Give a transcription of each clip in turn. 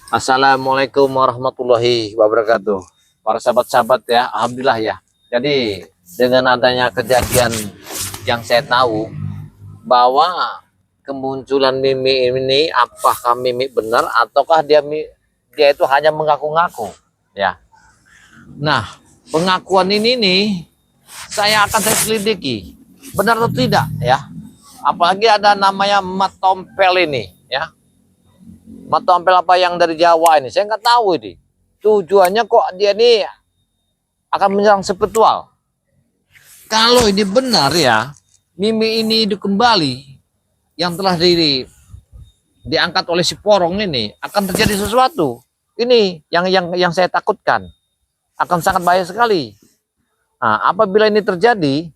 Assalamualaikum warahmatullahi wabarakatuh. Para sahabat-sahabat ya, alhamdulillah ya. Jadi dengan adanya kejadian yang saya tahu bahwa kemunculan Mimi ini, apakah Mimi benar ataukah dia itu hanya mengaku-ngaku ya. Nah, pengakuan ini nih saya selidiki benar atau tidak ya. Apalagi ada namanya Matompel ini ya. Matompel apa yang dari Jawa ini, saya nggak tahu ini. Tujuannya kok dia ini akan menyerang spiritual. Kalau ini benar ya, Mimi ini hidup kembali yang telah diangkat oleh si Porong ini, akan terjadi sesuatu. Ini yang saya takutkan. Akan sangat bahaya sekali. Nah, apabila ini terjadi,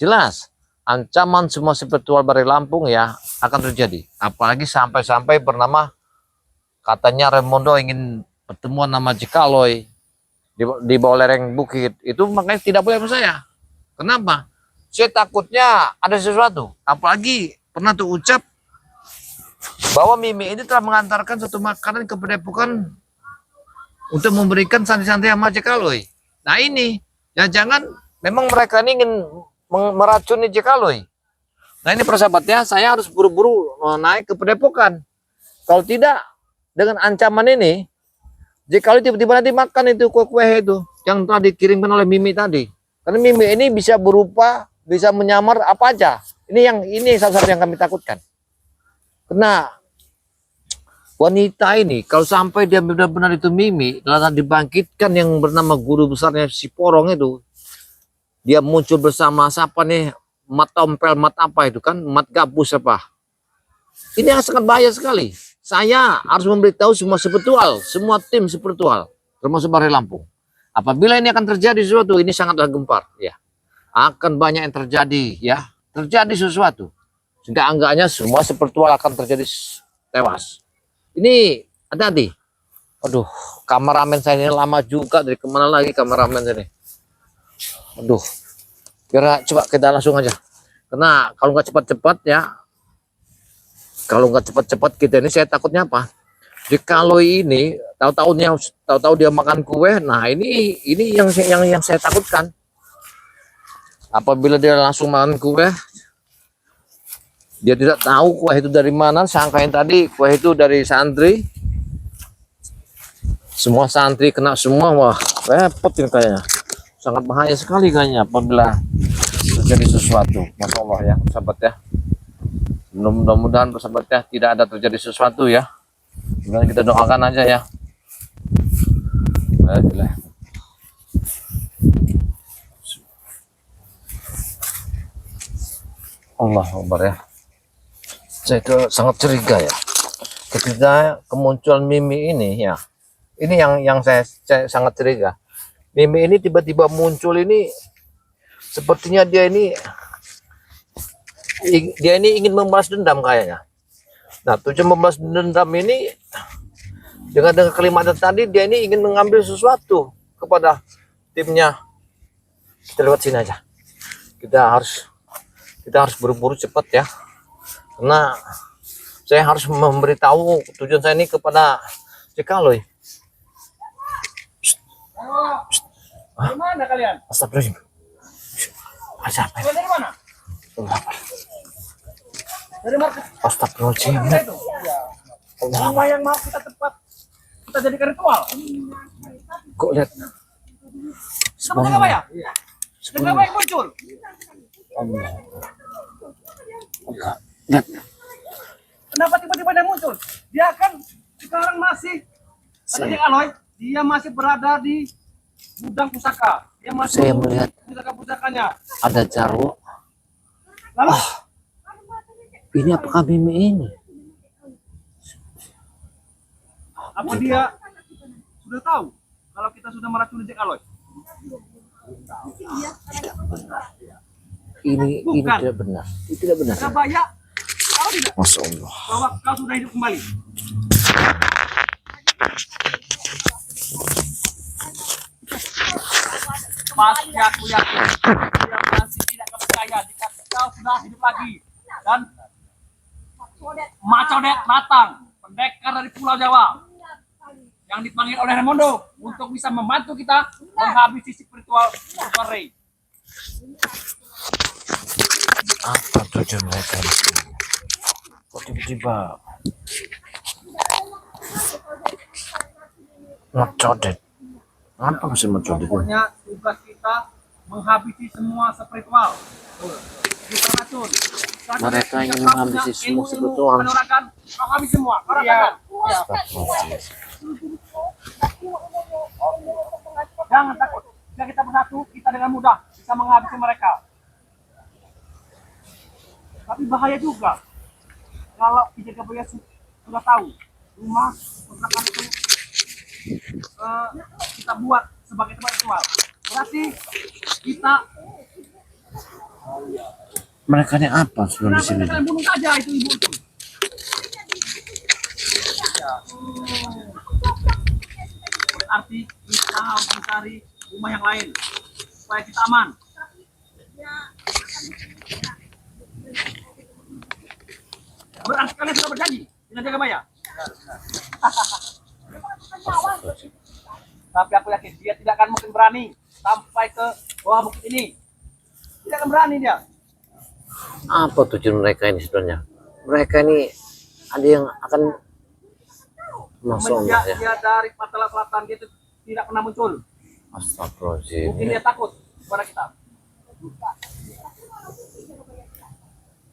jelas ancaman semua spiritual Bari Lampung ya akan terjadi. Apalagi sampai-sampai bernama katanya Raimondo ingin pertemuan nama Cikaloy di bawah lereng bukit. Itu makanya tidak boleh sama saya. Kenapa? Saya takutnya ada sesuatu. Apalagi pernah tuh ucap bahwa Mimi ini telah mengantarkan satu makanan ke Padepokan untuk memberikan santri-santri sama Cikaloy. Nah ini, jangan memang mereka ini ingin meracuni Cikaloy. Nah ini persahabatnya, saya harus buru-buru naik ke Padepokan. Kalau tidak, dengan ancaman ini, jika tiba-tiba nanti makan itu kue-kue itu yang telah dikirimkan oleh Mimi tadi, karena Mimi ini bisa berupa, bisa menyamar apa aja. Ini salah satu yang kami takutkan. Karena wanita ini, kalau sampai dia benar-benar itu Mimi, telah dibangkitkan yang bernama guru besarnya si Porong itu, dia muncul bersama siapa nih, Matompel, mat apa itu kan, mat gabus apa. Ini sangat bahaya sekali. Saya harus memberitahu semua spiritual, semua tim spiritual, termasuk Bari Lampung. Apabila ini akan terjadi sesuatu, ini sangatlah gempar, ya. Akan banyak yang terjadi, ya. Terjadi sesuatu. Sehingga enggaknya semua spiritual akan terjadi tewas. Ini hati-hati. Aduh, kameramen saya ini lama juga, dari kemana lagi kameramen ini. Aduh, kira coba kita langsung aja. Karena kalau nggak cepat-cepat ya, kalau nggak cepat-cepat kita ini, saya takutnya apa? Jikalau ini tahu-tahu dia makan kue, nah ini yang saya takutkan. Apabila dia langsung makan kue, dia tidak tahu kue itu dari mana, sangkain tadi kue itu dari santri. Semua santri kena semua, wah repot ini kayaknya. Sangat bahaya sekali kayaknya apabila terjadi sesuatu. Masya Allah ya, sahabat ya. Mudah-mudahan persahabatnya tidak ada terjadi sesuatu ya. Kemudian kita doakan aja ya. Alhamdulillah. Allah Akbar ya. Saya itu sangat curiga ya. Ketika kemunculan Mimi ini ya. Ini yang saya sangat curiga. Mimi ini tiba-tiba muncul ini, sepertinya dia ini ingin membalas dendam kayaknya. Nah, tujuan membalas dendam ini dengan kalimat tadi, dia ini ingin mengambil sesuatu kepada timnya. Kita lewat sini aja. Kita harus buru-buru cepat ya. Karena saya harus memberitahu tujuan saya ini kepada Cikaloy. Dari mana kalian? Astagfirullahaladzim. Dari mana? Dari market. Astagfirullahaladzim. Apa yang mau kita cepat kita jadikan ritual? Kok lihat? Kamu dengar apa ya? Dengar apa yang muncul? Allah. Lihat. Kenapa tiba-tiba dia muncul? Dia kan sekarang masih tadi Aloy, dia masih berada di gudang pusaka. Dia masih Saya melihat pusaka-pusakanya. ada jarwo. Lalu Ini apakah Mimi ini? apa dia sudah tahu kalau kita sudah meracuni Jack Aloy? Tidak benar. Ini tidak benar. Ini tidak benar. Surabaya, kalau tidak Masya Allah. bahwa kau sudah hidup kembali. Pasti aku yakin dia masih tidak percaya jika kau sudah hidup lagi. Dan Macodet datang, pendekar dari Pulau Jawa. yang dipanggil oleh Raimondo untuk bisa membantu kita menghabisi spiritual Ray. Apa tujuan mereka di sini? Kok tiba-tiba mencodet? Apa mesti mencodet? Pokoknya tugas kita menghabisi semua spiritual. Kita racun. Mereka ingin menghabisi semua spiritual. Kanuragan, kau habis semua. Kau rasakan. Astagfirullahaladzim. Jangan takut. Jika kita bersatu, kita dengan mudah bisa menghabisi mereka. Tapi bahaya juga kalau penjaga baya sudah tahu rumah kontrakan itu kita buat sebagai tempat ritual. Berarti kita Mereka ini apa sebelum di sini? kalian bunuh saja itu ibu itu. Berarti kita harus mencari rumah yang lain supaya kita aman. Berarti kalian sudah berjanji dengan jaga baya. Tapi aku yakin dia tidak akan mungkin berani sampai ke bawah bukit ini. Tidak akan berani dia. Apa tujuan mereka ini sebenarnya? Mereka ini ada yang akan masuk Semenjak ya. dia dari Patala Selatan dia tidak pernah muncul. Astagfirullahaladzim. Mungkin dia takut kepada kita.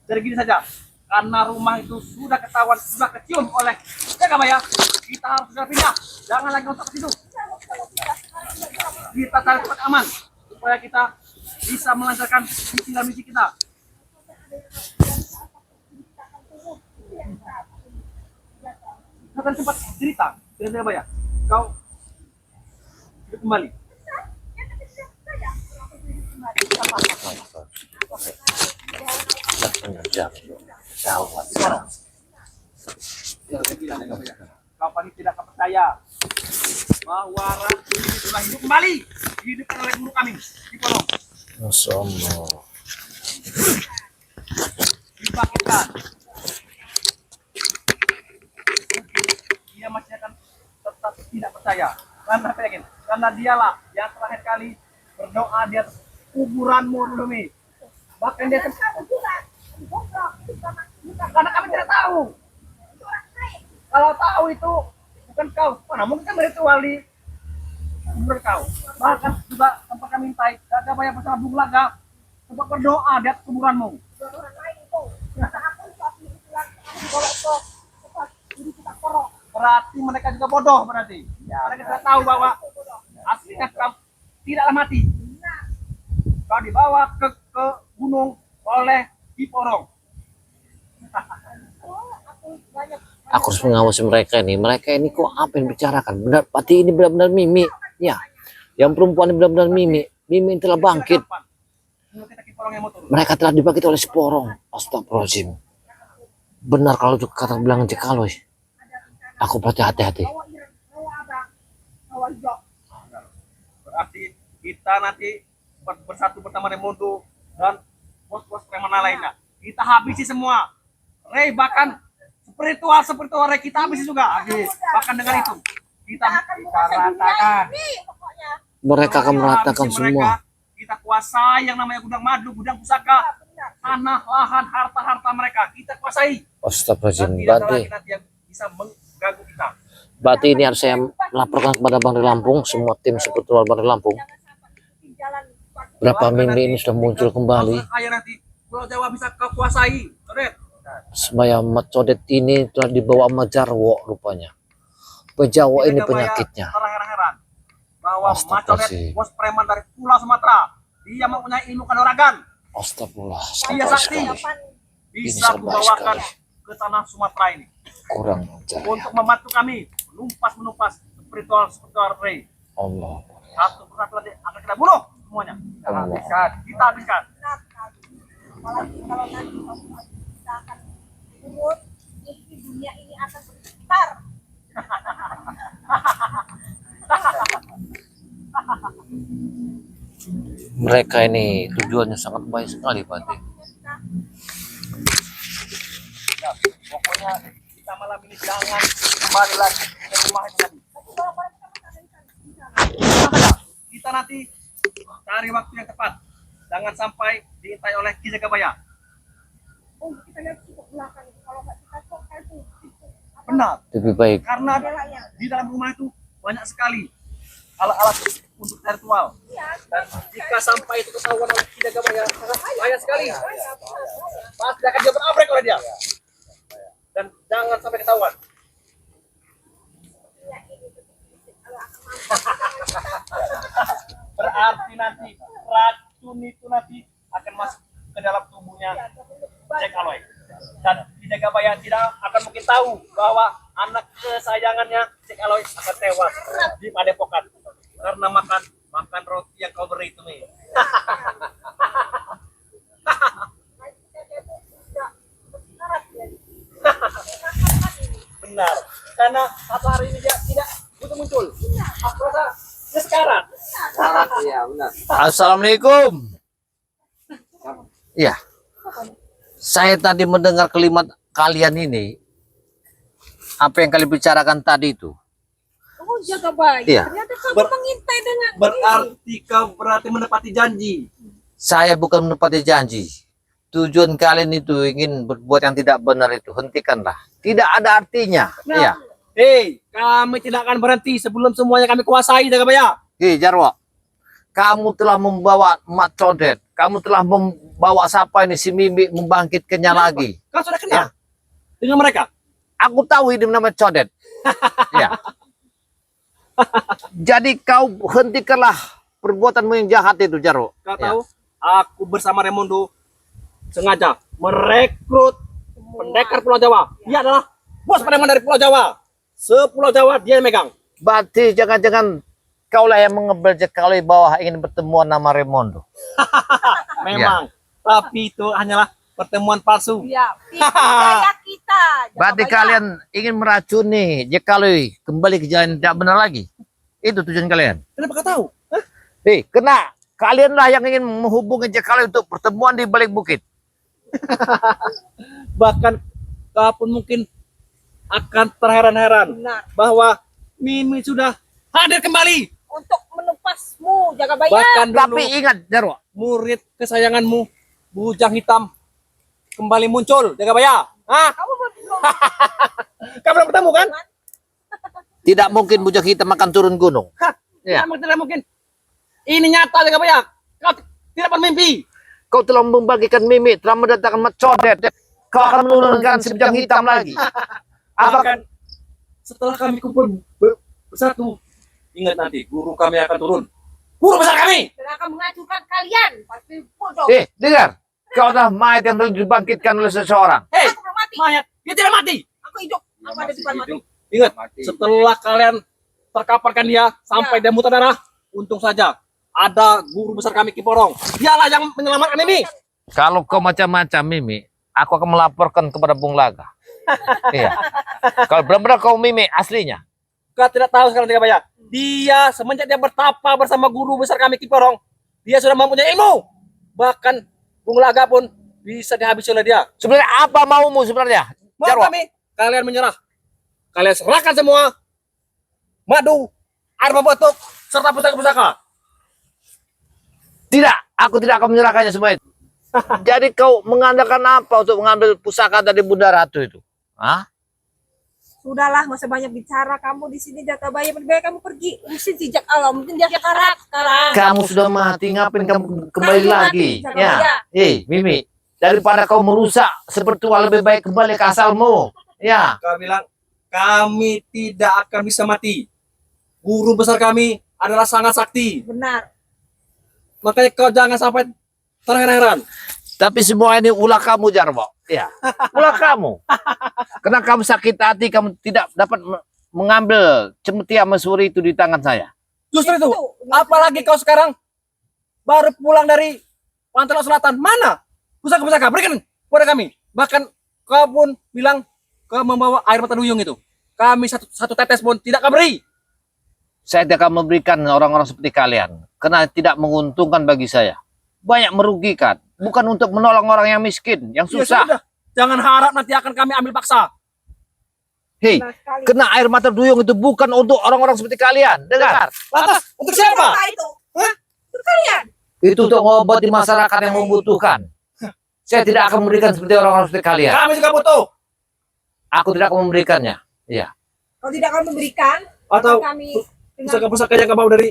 Jadi gini saja, karena rumah itu sudah ketahuan, sudah kecium oleh jaga baya, kita harus segera pindah. Jangan lagi untuk ke situ. Kita cari tempat aman supaya kita bisa melancarkan misi dan misi kita. Kita tadi sempat cerita dengan jaga baya. Kau hidup kembali. Gawat sekarang. Kau pasti tidak akan percaya bahwa ratu ini telah hidup kembali, dihidupkan oleh guru kami di Polong, Masya Allah. dibangkitkan. Dia masih akan tetap tidak percaya. Karena apa yakin? Karena dialah yang terakhir kali berdoa di atas kuburanmu dulu Mi. Bahkan dia karena kami tidak tahu. Kalau tahu itu bukan kau, mana mungkin kami ritual di kuburan kau. Bahkan juga tempat kami mintai, jaga baya bersama Bung Laga untuk berdoa di atas kuburanmu. Berarti mereka juga bodoh berarti. Mereka tidak tahu bahwa aslinya kau tidaklah mati. Kau dibawa ke gunung oleh Kiporong. Aku harus mengawasi mereka ini. Mereka ini kok apa yang bicarakan? Benar, pati ini benar-benar Mimi. Ya, yang perempuan ini benar-benar Mimi. Mimi telah bangkit. Mereka telah dibangkit oleh si Porong. Astagfirullahaladzim. Benar kalau kata bilang Jekaloy. Aku berarti hati-hati. Berarti kita nanti bersatu bersama Raimundo dan bos-bos preman lainnya. Kita habisi semua. Ray bahkan spiritual Ray kita habisi juga. Bahkan dengan itu kita ratakan. Mereka akan meratakan semua. Kita kuasai yang namanya gudang madu, gudang pusaka, tanah, lahan, harta-harta mereka. Kita kuasai. Astagfirullahaladzim. Dan tidak ada Berarti, lagi nanti yang bisa mengganggu kita. berarti ini harus saya laporkan kepada Bang di Lampung. Semua tim spiritual Bang di Lampung. Berapa Mimi ini sudah muncul kembali. Ayo nanti Pulau Jawa bisa kau kuasai. Codet. Semaya Codet ini telah dibawa sama Jarwo rupanya. Pejawa ini penyakitnya. Heran-heran bahwa Macodet, Astagfirullahaladzim. bos preman dari Pulau Sumatera, dia mempunyai ilmu kanuragan. Astagfirullah. Dia Sampai sakti sekali. bisa sampai kubawakan sekali. ke tanah Sumatera ini Kurang ajar. untuk membantu kami menumpas spiritual Ray. Allah. Satu persatu nanti akan kita bunuh semuanya. Allah. Kita habiskan. Kalau nanti kita akan turun, mesti dunia ini akan bergetar. Mereka ini tujuannya sangat baik sekali, Pak. Ya, pokoknya kita malam ini jangan kembali lagi ke rumah itu tadi. bolak-balik kita makan di sana. Makanya, kita nanti cari waktu yang tepat. Jangan sampai diintai oleh Ki Jagabaya. Oh, kita lihat cukup belakang. Kalau nggak kita cok itu. Benar. Lebih baik. Karena di dalam rumah itu banyak sekali alat-alat untuk ritual. Iya. Dan jika sampai itu ketahuan oleh Ki Jagabaya, bahaya sekali. Pasti akan dia berabrek oleh dia. Dan jangan sampai ketahuan. Berarti nanti racun itu nanti akan masuk ke dalam tubuhnya Jack Aloy. Dan Ki Jagabaya tidak akan mungkin tahu bahwa anak kesayangannya Jack Aloy akan tewas di padepokan karena makan roti yang kau beri itu nih. Benar, karena satu hari ini dia tidak butuh muncul. Aku rasa dia sekarang. Iya benar. Assalamualaikum. Iya. Saya tadi mendengar kalimat kalian ini. Apa yang kalian bicarakan tadi itu? Oh, Jagabaya. Iya. Ternyata kamu Ber- mengintai dengan Berarti kau berarti menepati janji. Saya bukan menepati janji. Tujuan kalian itu ingin berbuat yang tidak benar itu. Hentikanlah. Tidak ada artinya. Iya. Hei, kami tidak akan berhenti sebelum semuanya kami kuasai, Jagabaya. Hei Jarwo. Kamu telah membawa Mat Codet. Kamu telah membawa siapa ini si Mimi membangkitkannya lagi. Kau sudah kenal dengan mereka? Aku tahu ini namanya Codet. Ya. Jadi kau hentikanlah perbuatanmu yang jahat itu, Jarwo. Kau Ya. tahu, aku bersama Raimundo sengaja merekrut pendekar Pulau Jawa. Dia adalah bos pademan dari Pulau Jawa. Sepulau Jawa dia yang megang. Berarti jangan-jangan kaulah yang mengebel kalau di bawah ingin bertemuan nama Raimondo. Memang. Tapi itu hanyalah pertemuan palsu. Iya, daya kita. Berarti Jagabaya. kalian ingin meracuni Jekaloi kembali ke jalan yang tidak benar lagi. Itu tujuan kalian. Kenapa kau tahu? Hah? Hei, kena. Kalianlah yang ingin menghubungi Jekaloi untuk pertemuan di balik bukit. Bahkan kau pun mungkin akan terheran-heran Benar. bahwa Mimi sudah hadir kembali. Untuk menepasmu, Jagabaya. Bahkan dulu Tapi ingat, Jarwo. murid kesayanganmu Bujang Hitam kembali muncul, Jagabaya. Hah? Kamu belum Kamu belum ketemu kan? Tidak mungkin bujang hitam akan turun gunung. Hah? Ya. Tidak mungkin. Ini nyata, Jagabaya. Kau tidak bermimpi. Kau telah membagikan Mimi, telah mendatangkan Mat Codet. Kau akan menurunkan si bujang hitam lagi. Bahkan setelah kami kumpul bersatu, ingat nanti guru kami akan turun. Guru besar kami. Dan akan menghancurkan kalian. Pasti bodoh. Dengar. Kau adalah mayat yang telah dibangkitkan oleh seseorang. Hei, Aku belum mati. mayat. Dia tidak mati. Aku hidup. Aku ada di depan mati. Ingat, setelah kalian terkaparkan dia sampai dia muntah darah, untung saja ada guru besar kami Kiporong. Dialah yang menyelamatkan ini. Kalau kau macam-macam Mimi, aku akan melaporkan kepada Bung Laga. Iya. Kalau benar-benar kau Mimi aslinya. Kau tidak tahu sekarang Jagabaya. Dia semenjak dia bertapa bersama guru besar kami Kiporong, dia sudah mempunyai ilmu. Bahkan Bung Laga pun bisa dihabisi oleh dia. Sebenarnya apa maumu sebenarnya? Mau Jarwo. kami, kalian menyerah. Kalian serahkan semua madu, air membatuk, serta pusaka-pusaka. Tidak, aku tidak akan menyerahkannya semua itu. Jadi kau mengandalkan apa untuk mengambil pusaka dari Bunda Ratu itu? Hah? Sudahlah, masa banyak bicara kamu di sini, Jagabaya. Lebih baik kamu pergi. Mungkin sejak Allah, mungkin dia sekarat sekarang. Kamu sudah mati, ngapain kamu kembali Kamu lagi? mati, Jagabaya. Ya. Hei, Mimi, daripada kau merusak spiritual lebih baik kembali ke asalmu. Ya. Kau bilang, kami tidak akan bisa mati. Guru besar kami adalah sangat sakti. Benar. Makanya kau jangan sampai terheran-heran. Tapi semua ini ulah kamu, Jarwo. Ya. Ulah kamu. Karena kamu sakit hati, kamu tidak dapat mengambil cemeti Mesuri itu di tangan saya. Justru itu. Apalagi kau sekarang baru pulang dari Pantai Laut Selatan. Mana pusaka-pusaka? Berikan kepada kami. Bahkan kau pun bilang kau membawa air mata duyung itu. Kami satu tetes pun tidak kau beri. Saya tidak akan memberikan orang-orang seperti kalian. Karena tidak menguntungkan bagi saya. Banyak merugikan. Bukan untuk menolong orang yang miskin, yang Ya susah. sudah. Jangan harap nanti akan kami ambil paksa. Hei, Benar sekali. kena air mata duyung itu bukan untuk orang-orang seperti kalian. Dengar. Lantas untuk siapa? Apa itu? Hah? Itu kalian. Itu untuk mengobati masyarakat yang membutuhkan. Saya tidak akan memberikan seperti orang-orang seperti kalian. Kami juga butuh. Aku tidak akan memberikannya. Iya. Kalau tidak akan memberikan, Atau kami dengan pusaka-pusaka yang kau bawa dari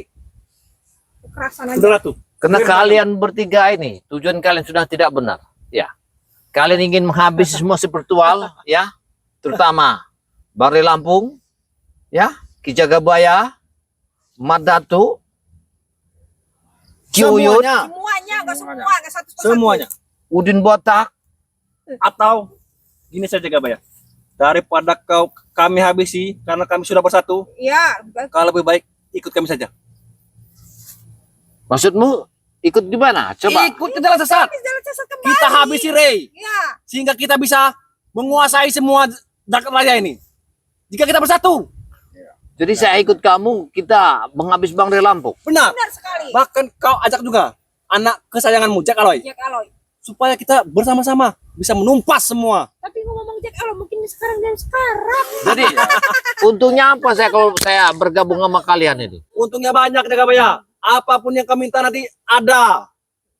kekerasan aja. saudara tuh. Karena kalian bertiga ini, tujuan kalian sudah tidak benar. Ya. Kalian ingin menghabisi semua spiritual, ya. Terutama Barli Lampung, ya, Ki Jagabaya, Mat Datu, Ki Uyut, Semuanya. Semuanya, enggak semua, enggak satu persatu. Semuanya. Udin Botak. Atau gini saja Gabaya. Daripada kami habisi karena kami sudah bersatu, Iya, kalau lebih baik ikut kami saja. Maksudmu ikut di mana? Coba. Ikut ke jalan sesat. habis jalan sesat kembali. Kita habisi Ray Iya. sehingga kita bisa menguasai semua Jagat Raya ini. Jika kita bersatu. Jadi saya ikut kamu, kita menghabis Bang Ray Lampung. Benar. Benar sekali. Bahkan kau ajak juga anak kesayanganmu Jack Aloy Jack Aloy. supaya kita bersama-sama bisa menumpas semua. Tapi ngomong Jack Aloy mungkin sekarang dan sekarang. Jadi untungnya apa saya kalau saya bergabung sama kalian ini? Untungnya banyak Gabaya. Apapun yang kau minta nanti ada.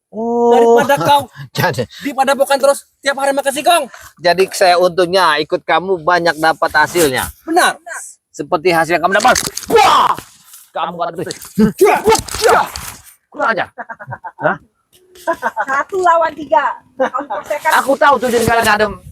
Oh, Daripada kau jadi, di padepokan terus tiap hari makan singkong. jadi saya untungnya ikut kamu banyak dapat hasilnya. Benar. Seperti hasil yang kamu dapat. Wah, kamu gak dapat. Kurang aja. Hah? 1 lawan 3. Kamu persekan. Aku tahu tujuan kalian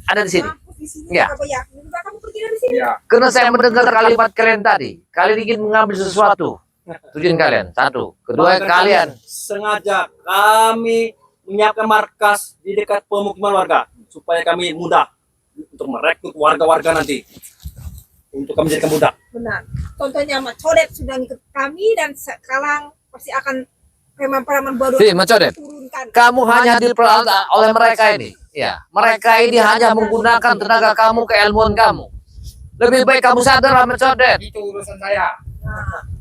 ada di sini. Aku di sini. Iya. Apa ya? Lebih baik kamu pergi dari sini. Karena saya mendengar kalimat kalian tadi. Kalian ingin mengambil sesuatu. Tujuan kalian. Satu. Kedua, Bahkan kalian. sengaja kami menyiapkan markas di dekat pemukiman warga supaya kami mudah untuk merekrut warga-warga nanti untuk kami jadikan budak. Benar. Contohnya Mat Codet sudah ngikut kami dan sekarang pasti akan preman-preman bodoh Hei, Mat Codet. turunkan. Kamu hanya diperalta oleh mereka ini. Ya, mereka ini hanya menggunakan tenaga kamu, keilmuan kamu. Lebih baik kamu sadar, Ahmad Codet. Itu urusan saya.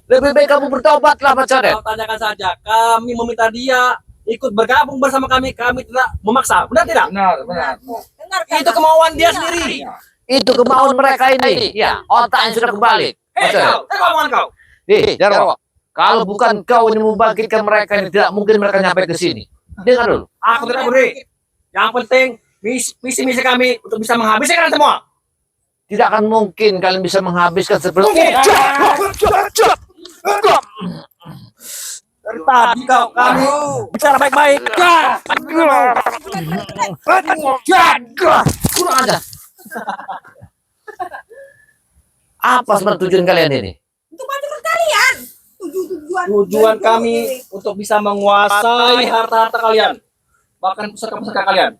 Lebih baik kamu bertobatlah, Ahmad Codet. Kau tanyakan saja. Kami meminta dia ikut bergabung bersama kami. Kami tidak memaksa. Benar tidak? Benar. Dengarkan. Itu kemauan dia sendiri. Itu kemauan mereka ini. Ya, otaknya sudah kembali. Hei kau, kemauan kau. Nih, Jarwo. Kalau bukan kau ini membangkitkan mereka ini, tidak mungkin mereka nyampe ke sini. Dengar dulu. Aku tidak beri. Yang penting misi-misi kami untuk bisa menghabisi kalian semua. Tidak akan mungkin kalian bisa menghabiskan seperti Dari tadi kami bicara baik-baik. Kurang aja. Apa sebenarnya tujuan kalian ini? Untuk bantu kalian. Tujuan kami untuk bisa menguasai harta-harta kalian, bahkan pusaka-pusaka kalian.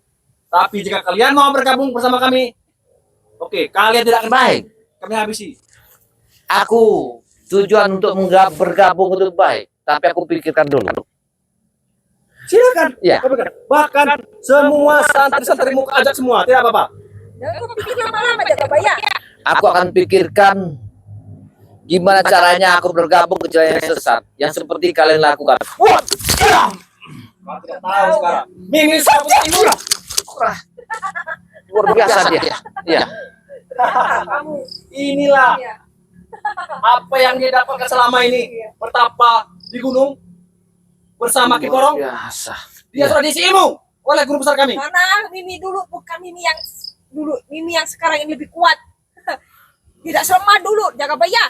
Tapi jika kalian mau bergabung bersama kami, oke, kalian tidak akan baik. Kami habisi. Aku tujuan untuk bergabung untuk baik, tapi aku pikirkan dulu. Silakan. Ya. Bahkan semua santri-santrimu ajak semua, tidak apa-apa. Jangan kau pikir lama-lama jaga bayar. Aku akan pikirkan gimana caranya aku bergabung ke jalan yang sesat, yang seperti kalian lakukan. Kau tidak tahu sekarang. Mimi sabut ibu. Luar biasa dia. Iya. Kamu. Inilah Iya. apa yang dia dapatkan selama ini. Bertapa di gunung bersama Ki Korong. Biasa. Dia sudah diisi ilmu oleh guru besar kami. Mana Mimi dulu bukan Mimi yang dulu, Mimi yang sekarang ini lebih kuat. Tidak selemah dulu jaga bayar.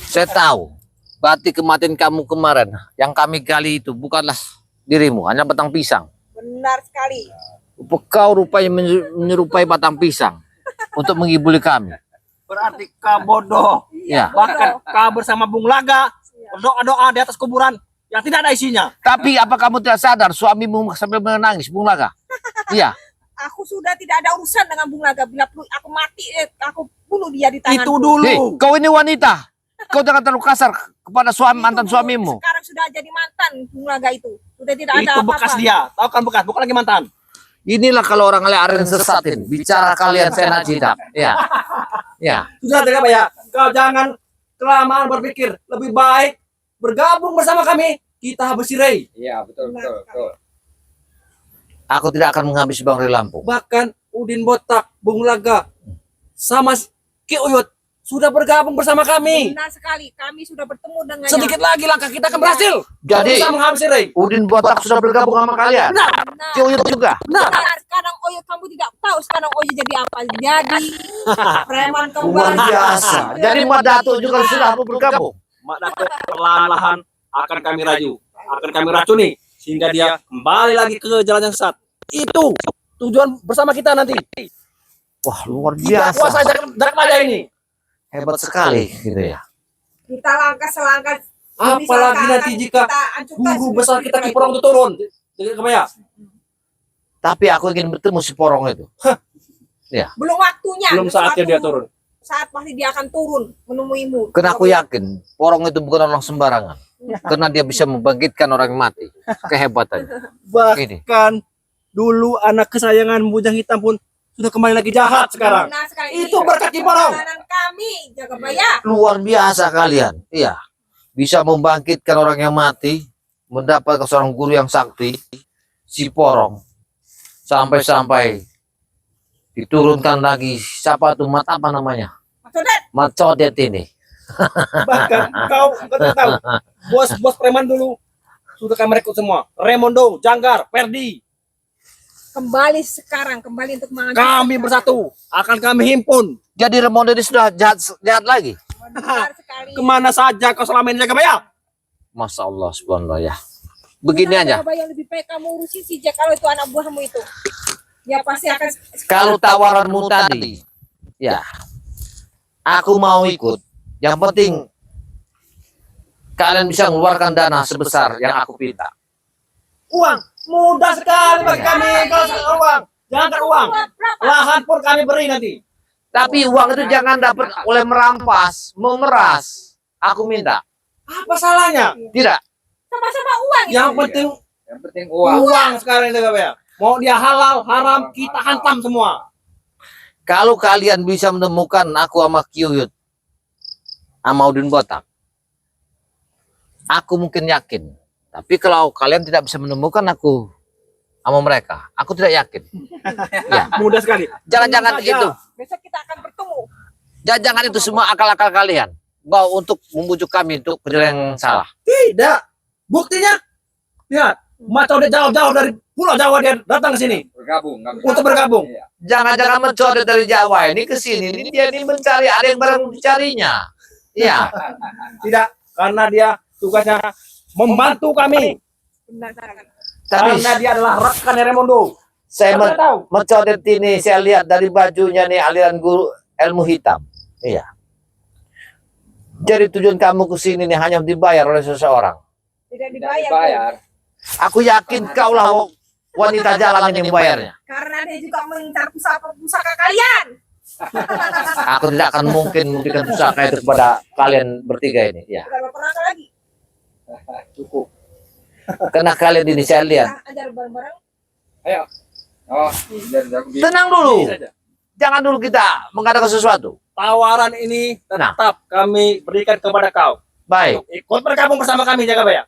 Saya tahu. Berarti kematian kamu kemarin yang kami gali itu bukanlah dirimu, hanya batang pisang. Benar sekali. Kau rupanya menyerupai batang pisang untuk menghibuli kami. Berarti kau bodoh. Ya. Bahkan kau bersama Bung Laga berdoa-doa di atas kuburan yang tidak ada isinya. Tapi apa kamu tidak sadar suamimu sampai menangis, Bung Laga? Iya. Aku sudah tidak ada urusan dengan Bung Laga. Bila perlu aku mati, aku bunuh dia di tangan. Itu dulu. Hei, kau ini wanita. Kau jangan terlalu kasar kepada mantan suamimu. Sekarang sudah jadi mantan Bung Laga itu. Sudah tidak ada Itu apa-apa. bekas dia. Tahu kan bekas, bukan lagi mantan. Inilah kalau orang aliran sesatin. Bicara kalian saya nak jidat. Ya. Ya. Sudah tidak apa ya? Kau jangan kelamaan berpikir. Lebih baik bergabung bersama kami. Kita habisi Ray. Iya, betul, betul, betul. Aku tidak akan menghabisi Bang Ray Lampung. Bahkan Udin Botak, Bung Laga, sama Ki Uyut sudah bergabung bersama kami. Benar sekali, kami sudah bertemu dengan Sedikit lagi langkah kita akan berhasil. Jadi Bisa menghabisi Rey. Udin Botak sudah bergabung sama kalian. Ki Uyut juga. Benar. Sekarang Oyot kamu tidak tahu sekarang Oyot jadi apa? Jadi preman Luar kembali. biasa. Jadi Mak Datuk juga sudah mau bergabung. Mak Datuk perlahan-lahan akan kami rayu, akan kami racuni sehingga dia kembali lagi ke jalan yang sesat. Itu tujuan bersama kita nanti. Wah, luar Kita biasa. kuasai Jarak Raja ini. Hebat sekali gitu ya. Kita langkah selangkah. Apalagi nanti jika guru besar kita Ki Porong itu turun. Jadi kebaya. Tapi aku ingin bertemu si Porong itu. Belum waktunya. Belum saatnya dia turun. Saat pasti dia akan turun menemuimu. Karena aku yakin Porong itu bukan orang sembarangan. Karena dia bisa membangkitkan orang mati. Kehebatannya. Ini. Bahkan dulu anak kesayangan Bujang Hitam pun sudah kembali lagi jahat sekarang. Benar sekali. Itu berkat Ki Porong. Perjalanan kami jaga baya. Luar biasa kalian. Iya. Bisa membangkitkan orang yang mati. Mendapatkan seorang guru yang sakti. Si Porong. Sampai-sampai diturunkan lagi. Siapa tuh? Mat apa namanya? Maksudnya Mat Codet ini. Bahkan kau tidak tahu. Bos-bos preman dulu sudah kami rekrut semua. Raimondo, Janggar, Perdi. kembali sekarang kembali untuk mengangkat. Kami bersatu. Akan kami himpun. Jadi Raimondo ini sudah jahat lagi. Benar sekali. Kemana saja kau selama ini jaga baya. Masya Allah, subhanallah ya. Begini aja. Apa yang lebih baik kamu urusin si Jack kalau itu anak buahmu itu. Ya pasti akan. Kalau tawaranmu tadi, ya, aku mau ikut. Yang penting kalian bisa mengeluarkan dana sebesar yang aku minta. Uang mudah sekali bagi kami kalau soal uang. Jangan uang. Lahan pun kami beri nanti. Tapi uang itu jangan dapat oleh merampas, memeras. Aku minta. Apa salahnya? Tidak. Sama-sama uang. Yang itu. penting uang sekarang jaga baya. Mau dia halal, haram, kita hantam semua. Kalau kalian bisa menemukan aku sama Kyuyut, sama Udin Botak, aku mungkin yakin. Tapi kalau kalian tidak bisa menemukan aku sama mereka, aku tidak yakin. Ya. Mudah sekali. Jangan-jangan Tenang saja. itu. Besok kita akan bertemu. Jangan itu semua akal-akal kalian. Bahwa untuk membujuk kami untuk kerja yang salah. Tidak. Buktinya, lihat. Macam udah jauh-jauh dari Pulau Jawa dia datang ke sini Bergabung. untuk bergabung. Jangan-jangan mencoret dari Jawa ini ke sini. Ini dia ini mencari ada yang barang dicarinya. Iya. Tidak, karena dia tugasnya membantu kami. Benar sekali. Tapi Karena dia adalah rekan Raimondo. saya Anda tahu. mencoret ini saya lihat dari bajunya nih aliran guru ilmu hitam. Iya. Jadi tujuan kamu ke sini nih hanya dibayar oleh seseorang. Tidak Tidak dibayar. dibayar. Aku yakin kaulah wanita jalan yang membayarnya. Karena dia juga mengincar pusaka kalian. Aku tidak akan mungkin memberikan pusaka itu kepada kalian bertiga ini. Ya. Tidak pernah lagi. Cukup. Karena kalian ini saya lihat. Kita ajar bareng-bareng. Ayo. Oh, biar aku bisa. Tenang dulu. Saja. Jangan dulu kita mengadakan sesuatu. Tawaran ini tetap kami berikan kepada kau. Baik, Ikut bergabung bersama kami jaga baya.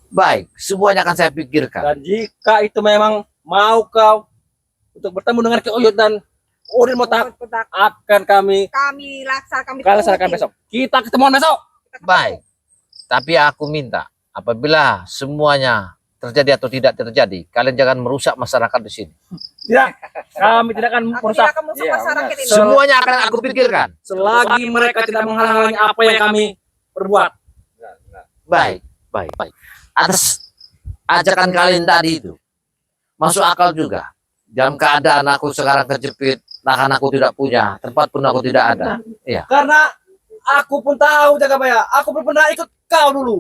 baik. Semuanya akan saya pikirkan. Dan jika itu memang mau kau untuk bertemu dengan Ki Uyut dan Udin Botak, Petak. akan kami Kami laksanakan. laksanakan besok. Kita ketemuan besok. Baik. Tapi aku minta apabila semuanya terjadi atau tidak terjadi, kalian jangan merusak masyarakat di sini. Tidak, kami tidak akan Aku merusak. tidak akan merusak Iya, masyarakat ini. Semuanya akan aku pikirkan. Selagi mereka tidak menghalangi apa yang kami perbuat. Baik, baik, baik. Atas ajakan kalian tadi itu masuk akal juga. Dalam keadaan aku sekarang kejepit, lahan aku tidak punya, tempat pun aku tidak ada. Iya. Karena aku pun tahu jaga baya. Aku pun pernah ikut kau dulu.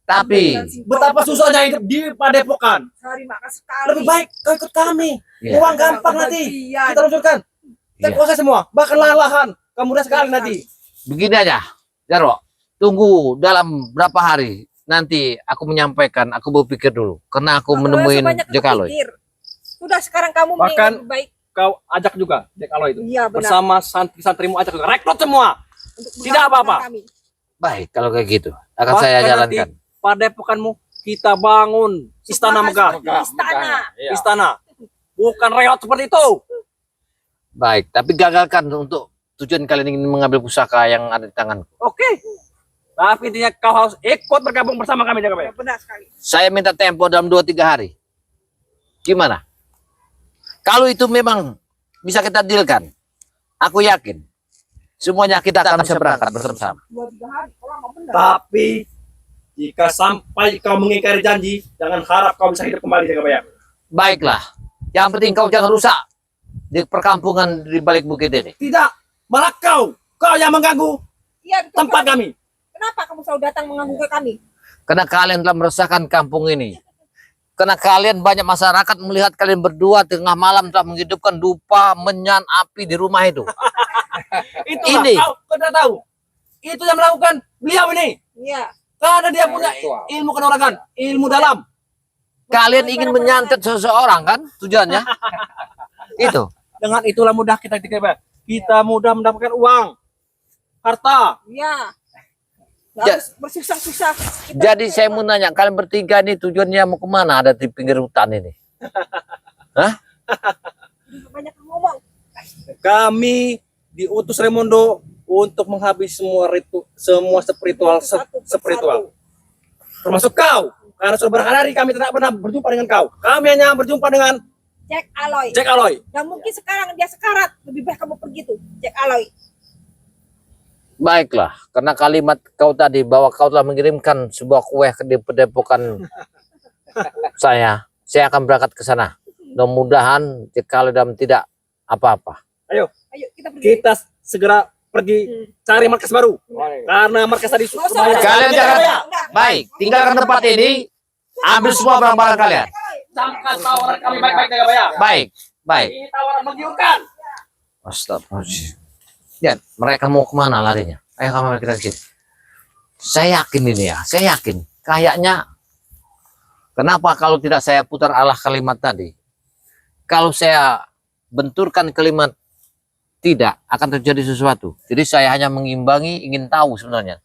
Tapi Betapa susahnya hidup di Padepokan. Sorry, makasih sekali. Lebih baik kau ikut kami. Iya. Uang gampang nanti. Kita luncurkan. Kita Iya. kuasai semua. Bahkan lahan. Kamu mudah sekali nanti. begini aja, Jarwo. Tunggu dalam berapa hari nanti aku menyampaikan. Aku berpikir dulu, karena aku menemuin Jekaloy. Sudah sekarang kamu Bahkan- lebih baik. Kau ajak juga Jekalo itu. Iya benar. Bersama santri-santrimu ajak juga. Rekrut semua. Untuk Tidak apa-apa. kami. Baik, kalau kayak gitu akan saya Bahkan jalankan. nanti Padepokanmu kita bangun istana megah. Istana. Istana. Bukan reot seperti itu. Baik, tapi gagalkan untuk tujuan kalian ingin mengambil pusaka yang ada di tanganku. Oke. Tapi intinya kau harus ikut bergabung bersama kami Jagabaya. Benar sekali. Saya minta tempo dalam 2-3 hari. Gimana? Kalau itu memang bisa kita dealkan, aku yakin semuanya kita akan bisa berangkat bersama-sama. 2-3 hari. Oh, lama benar. Tapi jika sampai kau mengingkari janji, jangan harap kau bisa hidup kembali Jagabaya. Baiklah, yang penting kau jangan rusak di perkampungan di balik bukit ini. Tidak, malah kau yang mengganggu Iya, betul tempat sekali. kami. Kenapa kamu selalu datang mengganggu ke kami? Karena kalian telah meresahkan kampung ini. Karena kalian banyak masyarakat melihat kalian berdua tengah malam telah menghidupkan dupa, menyan, api di rumah itu. Itulah Ini. kau tidak tahu. Itu yang melakukan beliau ini. Iya. Karena dia punya ilmu kanuragan, ilmu dalam. Kalian ingin menyantet seseorang kan tujuannya? Itu. Dengan itulah mudah kita Jagabaya. Kita mudah mendapatkan uang, harta. Iya. Ja- Harus bersusah-susah. Kita- Jadi saya mau nanya, kalian bertiga ini tujuannya mau kemana? Ada di pinggir hutan ini. Hah? banyak yang ngomong. Kami diutus Raimundo untuk menghabis semua spiritual spiritual. Termasuk kau. Karena sudah berhari-hari kami tidak pernah berjumpa dengan kau. Kami hanya berjumpa dengan Jack Aloy. Jack Aloy. Dan mungkin sekarang dia sekarat. Lebih baik kamu pergi tuh, Jack Aloy. Baiklah, karena kalimat kau tadi bahwa kau telah mengirimkan sebuah kue ke di padepokan saya akan berangkat ke sana. Mudah-mudahan kalau dalam tidak apa-apa. Ayo, Ayo kita pergi. kita segera pergi cari markas baru. Karena markas tadi Nggak usah, sudah Kalian jangan. Enggak. Baik, tinggalkan tempat ini. Ambil semua barang-barang kalian. Sangka tawaran kami baik-baik Jagabaya. Baik, baik. Ini tawaran menggiurkan. Astagfirullahaladzim. Ya, mereka mau kemana larinya? Ayo kamu kita sini. Saya yakin ini ya, saya yakin. Kayaknya, kenapa kalau tidak saya putar alah kalimat tadi? Kalau saya benturkan kalimat tidak, akan terjadi sesuatu. Jadi saya hanya mengimbangi, ingin tahu sebenarnya.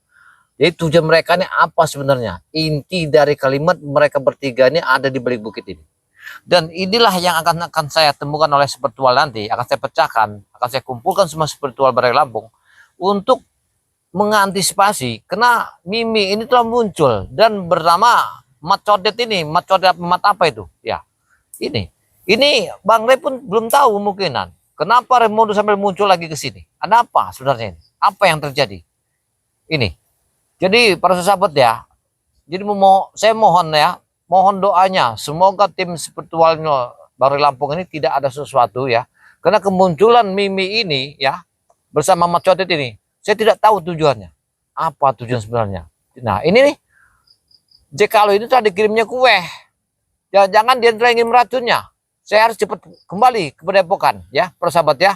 Jadi tujuan mereka ini apa sebenarnya? Inti dari kalimat mereka bertiga ini ada di balik bukit ini. Dan inilah yang akan saya temukan oleh spiritual nanti, akan saya pecahkan, akan saya kumpulkan semua spiritual Barai Lampung untuk mengantisipasi karena Mimi ini telah muncul dan bernama Mat Codet ini, Mat Codet Mat apa itu? Ya, ini Bang Rey pun belum tahu kemungkinan. Kenapa Raimundo sampai muncul lagi ke sini? Ada apa sebenarnya ini? Apa yang terjadi? Ini. Jadi para sahabat ya, jadi saya mohon ya, mohon doanya semoga tim spiritualnya Barai Lampung ini tidak ada sesuatu ya, karena kemunculan Mimi ini ya bersama Mat Codet ini saya tidak tahu tujuannya apa tujuan sebenarnya. Nah ini nih Jekalo ini tadi kirimnya kue, jangan dia ingin meracunnya. Saya harus cepat kembali ke padepokan ya para sahabat ya.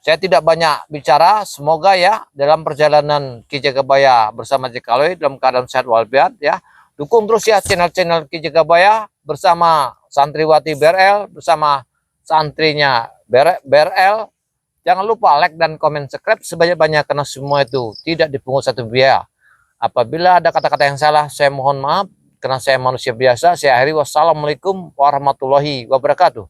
Saya tidak banyak bicara, semoga ya dalam perjalanan Ki Jagabaya bersama Jekalo dalam keadaan sehat walafiat ya. Dukung terus ya channel-channel Ki Jagabaya bersama santriwati BRL, bersama santrinya BRL. Jangan lupa like dan komen subscribe sebanyak-banyak karena semua itu tidak dipungut satu biaya. Apabila ada kata-kata yang salah, saya mohon maaf karena saya manusia biasa. Saya akhiri wassalamualaikum warahmatullahi wabarakatuh.